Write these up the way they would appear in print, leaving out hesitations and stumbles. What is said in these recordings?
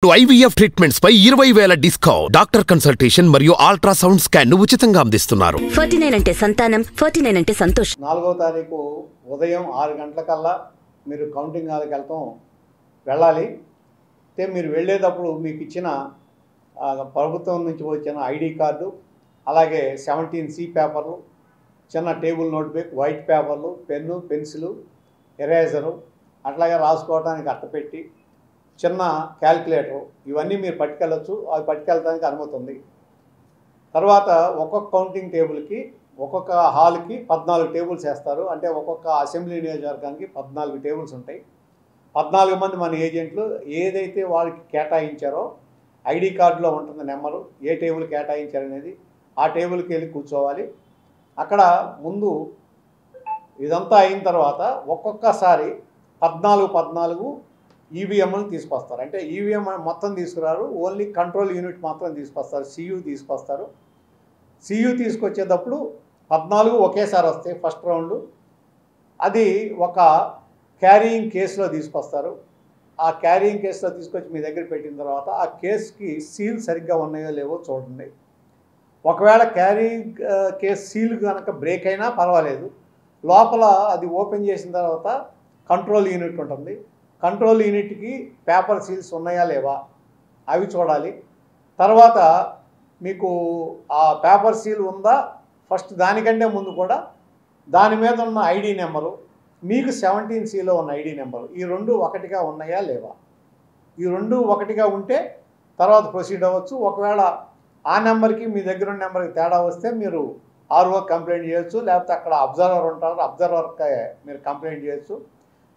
IVF treatments పై 20,000 discount. Doctor consultation మరియు ultrasound scan ను ఉచితంగా అందిస్తున్నారు. 49 అంటే సంతానం, 49 అంటే సంతోషం. 4వ తారీఖు ఉదయం 6 గంటలకల్లా మీరు కౌంటింగ్ హాల్కి వెళ్ళాలి. అయితే మీరు వెళ్ళేటప్పుడు మీకు ఇచ్చిన ప్రభుత్వం నుంచి వచ్చిన ఐడి కార్డు, అలాగే 17C పేపర్లు, చిన్న టేబుల్ నోట్బుక్, వైట్ పేపర్లు, పెన్ను, పెన్సిలు, ఎరేజరు, అట్లాగే రాసుకోవడానికి అట్టపెట్టి, చిన్న క్యాల్కులేటరు, ఇవన్నీ మీరు పట్టుకెళ్ళచ్చు. అవి పట్టుకెళ్ళడానికి అనుమతి ఉంది. తర్వాత ఒక్కొక్క కౌంటింగ్ టేబుల్కి, ఒక్కొక్క హాల్కి 14 టేబుల్స్ వేస్తారు. అంటే ఒక్కొక్క అసెంబ్లీ నియోజకవర్గానికి 14 టేబుల్స్ ఉంటాయి. 14 మంది మన ఏజెంట్లు ఏదైతే వాళ్ళకి కేటాయించారో ఐడి కార్డులో ఉంటుంది నెంబరు, ఏ టేబుల్ కేటాయించారనేది, ఆ టేబుల్కి వెళ్ళి కూర్చోవాలి. అక్కడ ముందు ఇదంతా అయిన తర్వాత ఒక్కొక్కసారి 14 ఈవీఎంలు తీసుకొస్తారు. అంటే ఈవీఎం మొత్తం తీసుకురారు, ఓన్లీ కంట్రోల్ యూనిట్ మాత్రం తీసుకొస్తారు. సియు తీసుకొస్తారు. సియు తీసుకొచ్చేటప్పుడు 14 ఒకేసారి వస్తాయి ఫస్ట్ రౌండ్. అది ఒక క్యారీయింగ్ కేసులో తీసుకొస్తారు. ఆ క్యారీయింగ్ కేసులో తీసుకొచ్చి మీ దగ్గర పెట్టిన తర్వాత ఆ కేసుకి సీల్ సరిగ్గా ఉన్నాయో లేవో చూడండి. ఒకవేళ క్యారీయింగ్ కేసు సీల్ కనుక బ్రేక్ అయినా పర్వాలేదు, లోపల అది ఓపెన్ చేసిన తర్వాత కంట్రోల్ యూనిట్ ఉంటుంది. కంట్రోల్ యూనిట్కి పేపర్ సీల్స్ ఉన్నాయా లేవా అవి చూడాలి. తర్వాత మీకు ఆ పేపర్ సీల్ ఉందా, ఫస్ట్ దానికంటే ముందు కూడా దాని మీద ఉన్న ఐడి నెంబరు, మీకు 17Cలో ఉన్న ఐడి నెంబరు, ఈ రెండు ఒకటిగా ఉన్నాయా లేవా. ఈ రెండు ఒకటిగా ఉంటే తర్వాత ప్రొసీడ్ అవ్వచ్చు. ఒకవేళ ఆ నెంబర్కి మీ దగ్గర ఉన్న నెంబర్కి తేడా వస్తే మీరు ఆర్ఓ కంప్లైంట్ చేయొచ్చు, లేకపోతే అక్కడ అబ్జర్వర్ ఉంటారు, అబ్జర్వర్కి మీరు కంప్లైంట్ చేయొచ్చు.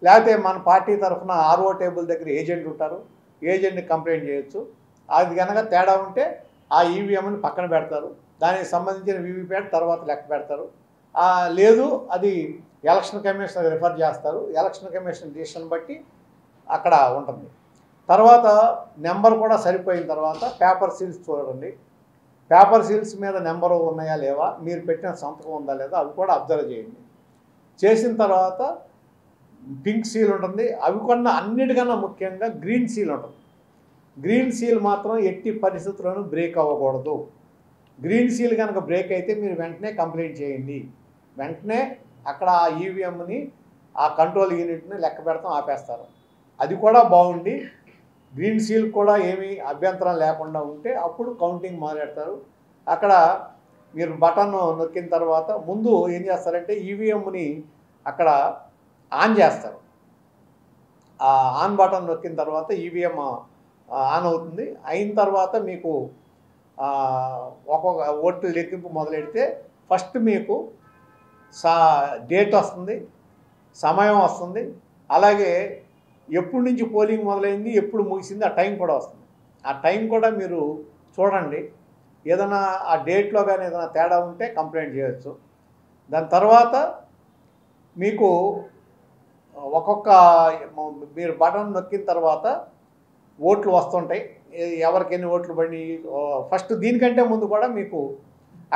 లేకపోతే మన పార్టీ తరఫున ఆర్ఓ టేబుల్ దగ్గర ఏజెంట్ ఉంటారు, ఏజెంట్ని కంప్లైంట్ చేయొచ్చు. అది కనుక తేడా ఉంటే ఆ ఈవీఎంని పక్కన పెడతారు, దానికి సంబంధించిన వీవీప్యాట్ తర్వాత లెక్క పెడతారు. లేదు అది ఎలక్షన్ కమిషన్ రిఫర్ చేస్తారు. ఎలక్షన్ కమిషన్ డిసిషన్ బట్టి అక్కడ ఉంటుంది. తర్వాత నెంబర్ కూడా సరిపోయిన తర్వాత పేపర్ సీల్స్ చూడండి. పేపర్ సీల్స్ మీద నెంబరు ఉన్నాయా లేవా, మీరు పెట్టిన సంతకం ఉందా లేదా అవి కూడా అబ్జర్వ్ చేయండి. చేసిన తర్వాత పింక్ సీల్ ఉంటుంది. అవి కొన్న అన్నిటికన్నా ముఖ్యంగా గ్రీన్ సీల్ ఉంటుంది. గ్రీన్ సీల్ మాత్రం ఎట్టి పరిస్థితుల్లోనూ బ్రేక్ అవ్వకూడదు. గ్రీన్ సీల్ కనుక బ్రేక్ అయితే మీరు వెంటనే కంప్లైంట్ చేయండి. వెంటనే అక్కడ ఆ ఈవీఎంని, ఆ కంట్రోల్ యూనిట్ని లెక్క పెడతాం ఆపేస్తారు. అది కూడా బాగుండి గ్రీన్ సీల్ కూడా ఏమీ అభ్యంతరం లేకుండా ఉంటే అప్పుడు కౌంటింగ్ మొదలెడతారు. అక్కడ మీరు బటన్ నొక్కిన తర్వాత ముందు ఏం చేస్తారంటే ఈవీఎంని అక్కడ ఆన్ చేస్తారు. ఆ ఆన్ బటన్ నొక్కిన తర్వాత ఈవీఎం ఆన్ అవుతుంది. అయిన తర్వాత మీకు ఒక్కొక్క ఓట్లు లెక్కింపు మొదలెడితే ఫస్ట్ మీకు డేట్ వస్తుంది, సమయం వస్తుంది, అలాగే ఎప్పటి నుంచి పోలింగ్ మొదలైంది, ఎప్పుడు ముగిసింది ఆ టైం కూడా వస్తుంది. ఆ టైం కూడా మీరు చూడండి. ఏదైనా ఆ డేట్లో కానీ ఏదైనా తేడా ఉంటే కంప్లైంట్ చేయొచ్చు. దాని తర్వాత మీకు ఒక్కొక్క మీరు బటన్ నొక్కిన తర్వాత ఓట్లు వస్తుంటాయి, ఎవరికి ఎన్ని ఓట్లు పడి. ఫస్ట్ దీనికంటే ముందు కూడా మీకు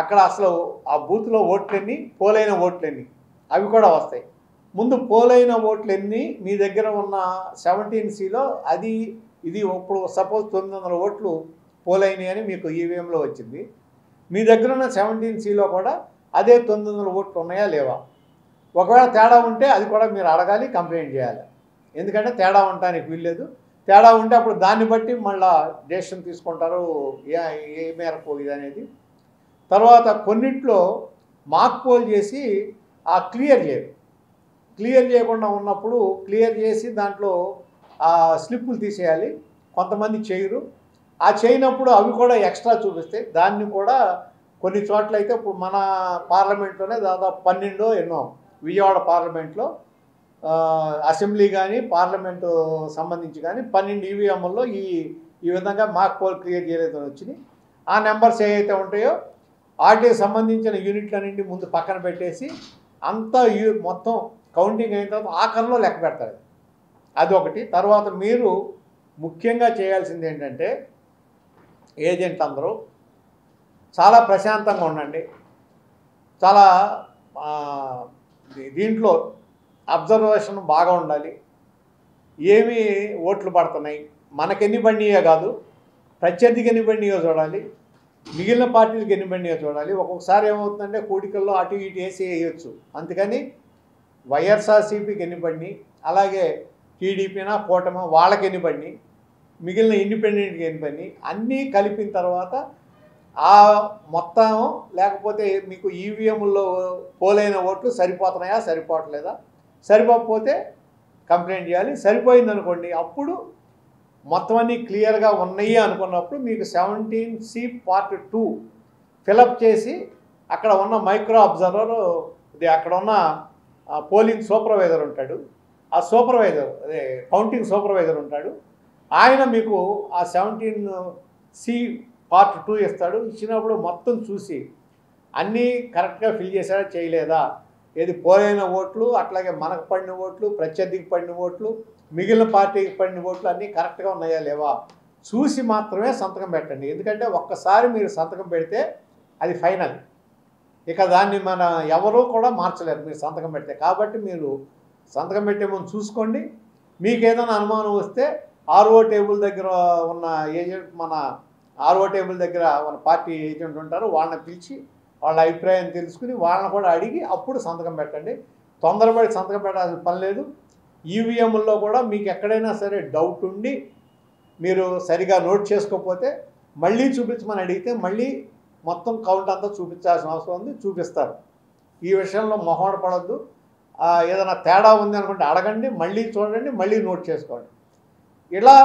అక్కడ అసలు ఆ బూత్లో ఓట్లెన్ని, పోలైన ఓట్లెన్ని అవి కూడా వస్తాయి. ముందు పోలైన ఓట్లెన్ని మీ దగ్గర ఉన్న 17Cలో అది ఇది ఇప్పుడు సపోజ్ 900 ఓట్లు పోలైనవి అని మీకు ఈవీఎంలో వచ్చింది. మీ దగ్గర ఉన్న 17Cలో కూడా అదే 900 ఓట్లు ఉన్నాయా లేవా. ఒకవేళ తేడా ఉంటే అది కూడా మీరు అడగాలి, కంప్లైంట్ చేయాలి. ఎందుకంటే తేడా ఉండటానికి వీల్లేదు. తేడా ఉంటే అప్పుడు దాన్ని బట్టి మళ్ళీ డెసిషన్ తీసుకుంటారు ఏ మేరకు ఇది అనేది. తర్వాత కొన్నిట్లో మాక్ పోల్ చేసి క్లియర్ చేయరు. క్లియర్ చేయకుండా ఉన్నప్పుడు క్లియర్ చేసి దాంట్లో స్లిప్పులు తీసేయాలి. కొంతమంది చేయరు. ఆ చేయనప్పుడు అవి కూడా ఎక్స్ట్రా చూపిస్తాయి. దాన్ని కూడా కొన్ని చోట్ల అయితే ఇప్పుడు మన పార్లమెంట్లోనే దాదాపు 12 ఎన్నో విజయవాడ పార్లమెంట్లో అసెంబ్లీ కానీ పార్లమెంటు సంబంధించి కానీ 12 ఈవీఎంల్లో ఈ విధంగా మాక్ పోల్ క్లియర్ చేయలేదని వచ్చినాయి. ఆ నెంబర్స్ ఏవైతే ఉంటాయో వాటికి సంబంధించిన యూనిట్లన్నింటి ముందు పక్కన పెట్టేసి అంతా మొత్తం కౌంటింగ్ అయిన తర్వాత ఆఖరిలో లెక్క పెడతారు. అదొకటి. తర్వాత మీరు ముఖ్యంగా చేయాల్సింది ఏంటంటే ఏజెంట్ అందరూ చాలా ప్రశాంతంగా ఉండండి. చాలా దీంట్లో అబ్జర్వేషన్ బాగా ఉండాలి. ఏమి ఓట్లు పడుతున్నాయి, మనకెన్ని పడినాయో కాదు, ప్రత్యర్థికి ఎన్ని పడినాయో చూడాలి, మిగిలిన పార్టీలకు ఎన్ని పడినాయో చూడాలి. ఒక్కొక్కసారి ఏమవుతుందంటే కూడికల్లో అటు ఇటు వేసి వేయచ్చు. అందుకని వైఎస్ఆర్సీపీకి ఎన్ని పడినాయి, అలాగే టీడీపీనా కూటమి వాళ్ళకి ఎన్ని పడినాయి, మిగిలిన ఇండిపెండెంట్కి ఎన్ని పడినాయి అన్నీ కలిపిన తర్వాత ఆ మొత్తం, లేకపోతే మీకు ఈవీఎంలో పోలైన ఓట్లు సరిపోతున్నాయా సరిపోవట్లేదా, సరిపోకపోతే కంప్లైంట్ చేయాలి. సరిపోయిందనుకోండి అప్పుడు మొత్తం అన్నీ క్లియర్గా ఉన్నాయి అనుకున్నప్పుడు మీకు 17C Part 2 ఫిలప్ చేసి అక్కడ ఉన్న మైక్రో అబ్జర్వర్, అక్కడ ఉన్న పోలింగ్ సూపర్వైజర్ ఉంటాడు, ఆ సూపర్వైజర్ అదే కౌంటింగ్ సూపర్వైజర్ ఉంటాడు, ఆయన మీకు ఆ 17C Part 2 ఇస్తాడు. ఇచ్చినప్పుడు మొత్తం చూసి అన్నీ కరెక్ట్గా ఫిల్ చేశారా చేయలేదా, ఏది పోలైన ఓట్లు, అట్లాగే మనకు పడిన ఓట్లు, ప్రత్యర్థికి పడిన ఓట్లు, మిగిలిన పార్టీకి పడిన ఓట్లు అన్నీ కరెక్ట్గా ఉన్నాయా లేవా చూసి మాత్రమే సంతకం పెట్టండి. ఎందుకంటే ఒక్కసారి మీరు సంతకం పెడితే అది ఫైనల్, ఇక దాన్ని మన ఎవరూ కూడా మార్చలేరు మీరు సంతకం పెడితే. కాబట్టి మీరు సంతకం పెట్టే ముందు చూసుకోండి. మీకు ఏదైనా అనుమానం వస్తే ఆర్ఓ టేబుల్ దగ్గర ఉన్న ఏజెంట్, మన ఆర్ఓ టేబుల్ దగ్గర మన పార్టీ ఏజెంట్ ఉంటారు, వాళ్ళని పిలిచి వాళ్ళ అభిప్రాయం తెలుసుకుని వాళ్ళని కూడా అడిగి అప్పుడు సంతకం పెట్టండి. తొందరపడి సంతకం పెట్టాల్సిన పని లేదు. ఈవీఎంల్లో కూడా మీకు ఎక్కడైనా సరే డౌట్ ఉండి మీరు సరిగా నోట్ చేసుకోకపోతే మళ్ళీ చూపించమని అడిగితే మళ్ళీ మొత్తం కౌంట్ అంతా చూపించాల్సిన అవసరం ఉంది, చూపిస్తారు. ఈ విషయంలో మొహమాట పడద్దు. ఏదైనా తేడా ఉంది అనుకుంటే అడగండి, మళ్ళీ చూడండి, మళ్ళీ నోట్ చేసుకోండి. ఇలా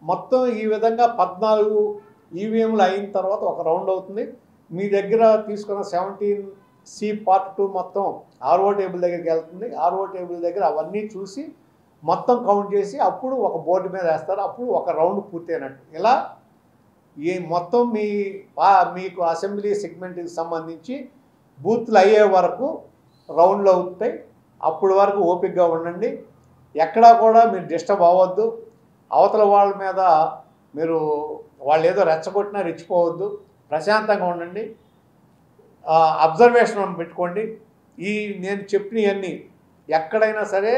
మొత్తం ఈ విధంగా 14 ఈవీఎంలు అయిన తర్వాత ఒక రౌండ్ అవుతుంది. మీ దగ్గర తీసుకున్న 17C Part 2 మొత్తం ఆర్ఓ టేబుల్ దగ్గరికి వెళ్తుంది. ఆర్ఓ టేబుల్ దగ్గర అవన్నీ చూసి మొత్తం కౌంట్ చేసి అప్పుడు ఒక బోర్డు మీద వేస్తారు. అప్పుడు ఒక రౌండ్ పూర్తయినట్టు. ఇలా ఈ మొత్తం మీకు అసెంబ్లీ సెగ్మెంట్కి సంబంధించి బూత్లు అయ్యే వరకు రౌండ్లు అవుతాయి. అప్పటి వరకు ఓపికగా ఉండండి. ఎక్కడా కూడా మీరు డిస్టర్బ్ అవ్వద్దు. అవతల వాళ్ళ మీద మీరు వాళ్ళు ఏదో రెచ్చగొట్టినా రెచ్చిపోవద్దు. ప్రశాంతంగా ఉండండి. అబ్జర్వేషన్ పెట్టుకోండి. నేను చెప్పినవన్నీ ఎక్కడైనా సరే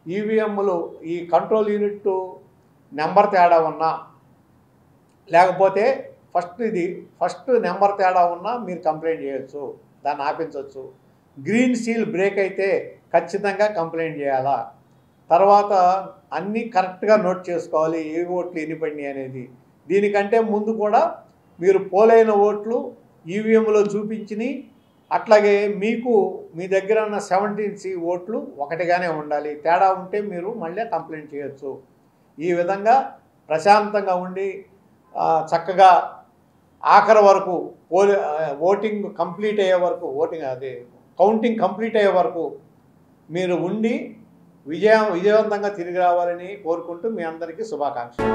ఈవీఎంలు ఈ కంట్రోల్ యూనిట్ నెంబర్ తేడా ఉన్నా, లేకపోతే ఫస్ట్ నెంబర్ తేడా ఉన్నా మీరు కంప్లైంట్ చేయొచ్చు, దాన్ని ఆపించవచ్చు. గ్రీన్ సీల్ బ్రేక్ అయితే ఖచ్చితంగా కంప్లైంట్ చేయాలా. తర్వాత అన్నీ కరెక్ట్గా నోట్ చేసుకోవాలి, ఏ ఓట్లు ఎన్ని పడినాయి అనేది. దీనికంటే ముందు కూడా మీరు పోలైన ఓట్లు ఈవీఎంలో చూపించినవి, అట్లాగే మీకు మీ దగ్గర ఉన్న 17C ఓట్లు ఒకటిగానే ఉండాలి. తేడా ఉంటే మీరు మళ్ళీ కంప్లైంట్ చేయొచ్చు. ఈ విధంగా ప్రశాంతంగా ఉండి చక్కగా ఆఖరి వరకు ఓటింగ్ కంప్లీట్ అయ్యే వరకు, కౌంటింగ్ కంప్లీట్ అయ్యే వరకు మీరు ఉండి విజయవంతంగా తిరిగి రావాలని కోరుకుంటూ మీ అందరికీ శుభాకాంక్షలు.